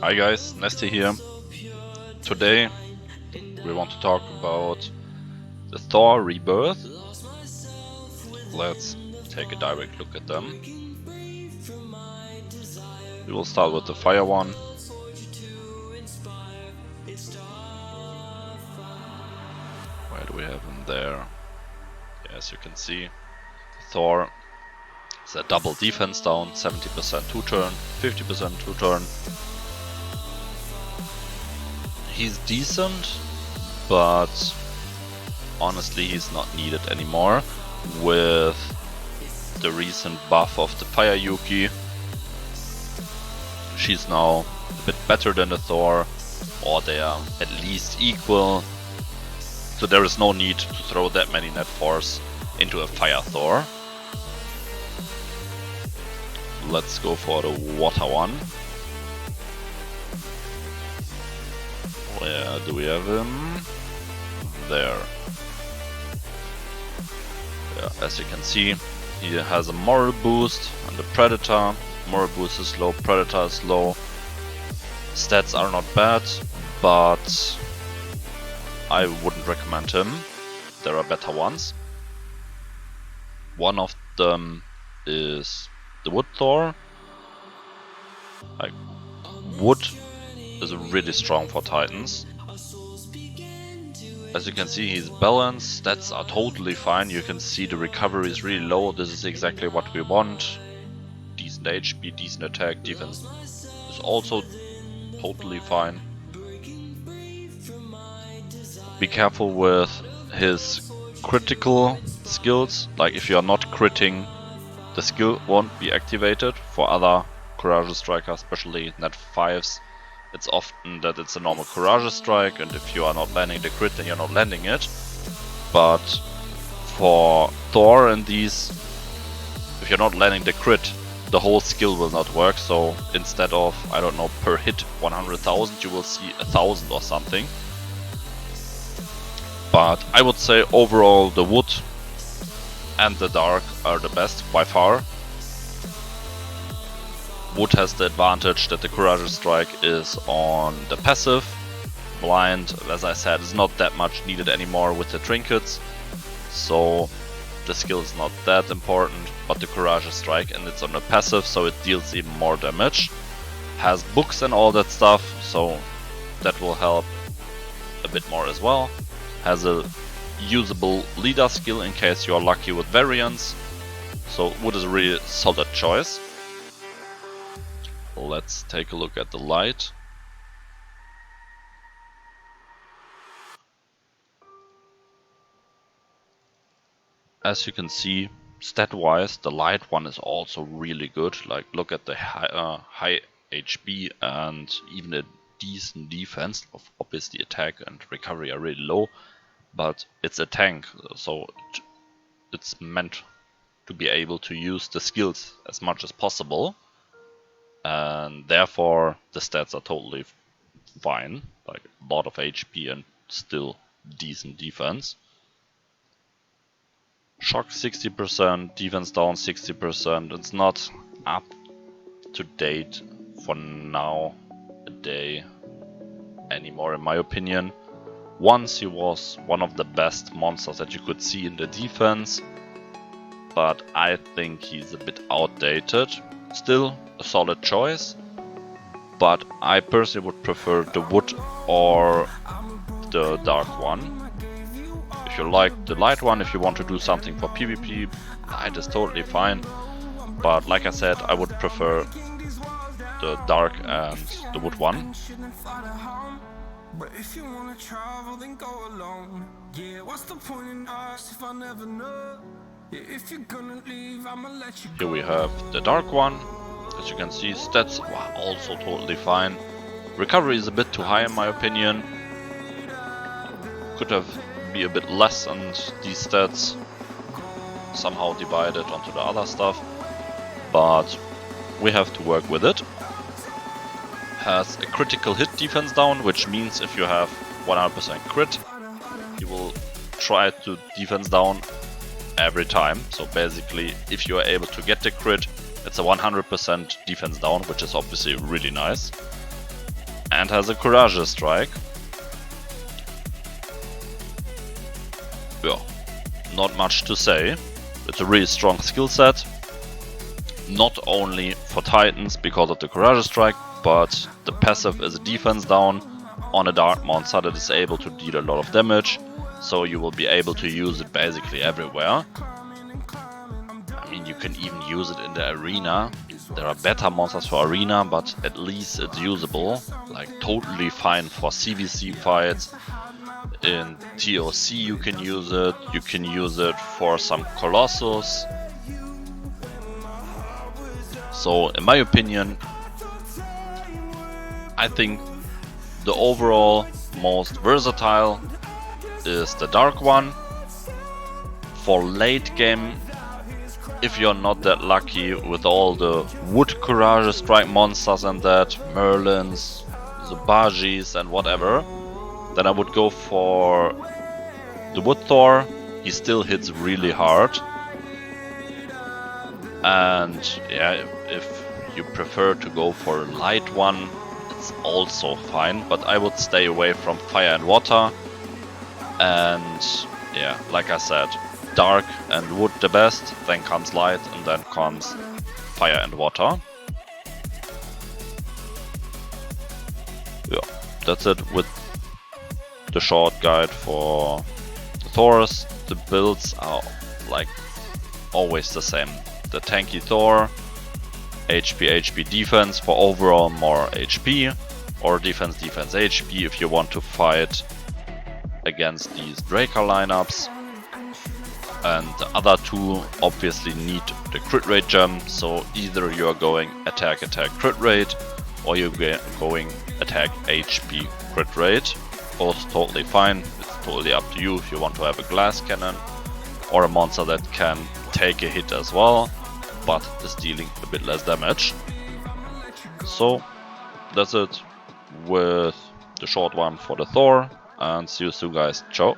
Hi guys, Nesty here. Today we want to talk about the Thor Rebirth. Let's take a direct look at them. We will start with the fire one. Where do we have him there? Yeah, as you can see, Thor is a double defense down, 70% 2-turn, 50% 2-turn. He's decent, but honestly he's not needed anymore with the recent buff of the Fire Yuki. She's now a bit better than the Thor, or they are at least equal, so there is no need to throw that many net force into a Fire Thor. Let's go for the water one. Where do we have him? There. Yeah, as you can see, he has a moral boost and the Predator. Moral boost is low, Predator is low. Stats are not bad, but I wouldn't recommend him. There are better ones. One of them is the Wood Thor. Like, wood is really strong for Titans. As you can see, he's balanced, stats are totally fine. You can see the recovery is really low. This is exactly what we want. Decent HP, decent attack, defense is also totally fine. Be careful with his critical skills. Like, if you are not critting, the skill won't be activated. For other Courageous Strikers, especially net 5s, it's often that it's a normal Courageous Strike, and if you are not landing the crit, then you're not landing it. But for Thor and these, if you're not landing the crit, the whole skill will not work. So instead of, I don't know, per hit 100,000, you will see 1,000 or something. But I would say overall the wood and the dark are the best by far. Wood has the advantage that the Courageous Strike is on the passive. Blind, as I said, is not that much needed anymore with the trinkets, so the skill is not that important, but the Courageous Strike, and it's on the passive, so it deals even more damage. Has books and all that stuff, so that will help a bit more as well. Has a usable leader skill in case you are lucky with variants, so Wood is a really solid choice. Let's take a look at the light. As you can see, stat-wise, the light one is also really good. Like, look at the high HP and even a decent defense. Obviously, attack and recovery are really low, but it's a tank, so it's meant to be able to use the skills as much as possible. And therefore the stats are totally fine, like a lot of HP and still decent defense. Shock 60%, defense down 60%. It's not up to date for now a day anymore, in my opinion. Once he was one of the best monsters that you could see in the defense, but I think he's a bit outdated. Still a solid choice, but I personally would prefer the wood or the dark one. If you like the light one, if you want to do something for PvP, light is totally fine, but like I said, I would prefer the dark and the wood one. But if you wanna travel, then go alone. Yeah, what's the point in us if I never know? Yeah, if you're gonna leave, I'ma let you go. Here we have the dark one. As you can see, stats are also totally fine. Recovery is a bit too high in my opinion. Could have be a bit less, and these stats somehow divided onto the other stuff. But we have to work with it. Has a critical hit defense down, which means if you have 100% crit, you will try to defense down every time. So basically, if you are able to get the crit, it's a 100% defense down, which is obviously really nice. and has a Courage Strike. Yeah, not much to say. It's a really strong skill set. Not only for Titans because of the Courage Strike, but the passive is a defense down on a dark monster that is able to deal a lot of damage. So you will be able to use it basically everywhere. I mean, you can even use it in the arena. There are better monsters for arena, but at least it's usable. Like totally fine for CVC fights. In TOC you can use it. You can use it for some Colossus. So in my opinion, I think the overall most versatile is the Dark one. For late game, if you're not that lucky with all the Wood Courage Strike monsters and that, Merlins, Zubajis and whatever, then I would go for the Wood Thor. He still hits really hard. And yeah, if you prefer to go for a light one, it's also fine, but I would stay away from Fire and Water. And yeah, like I said, Dark and Wood the best, then comes Light, and then comes Fire and Water. Yeah, that's it with the short guide for the Thors. The builds are like always the same. The tanky Thor, HP defense for overall more HP, or defense HP if you want to fight against these Draker lineups. And the other two obviously need the crit rate gem, so either you're going attack crit rate, or you're going attack HP crit rate. Both totally fine, it's totally up to you if you want to have a glass cannon or a monster that can take a hit as well, but is dealing a bit less damage. So that's it with the short one for the Thor, and see you soon guys, ciao.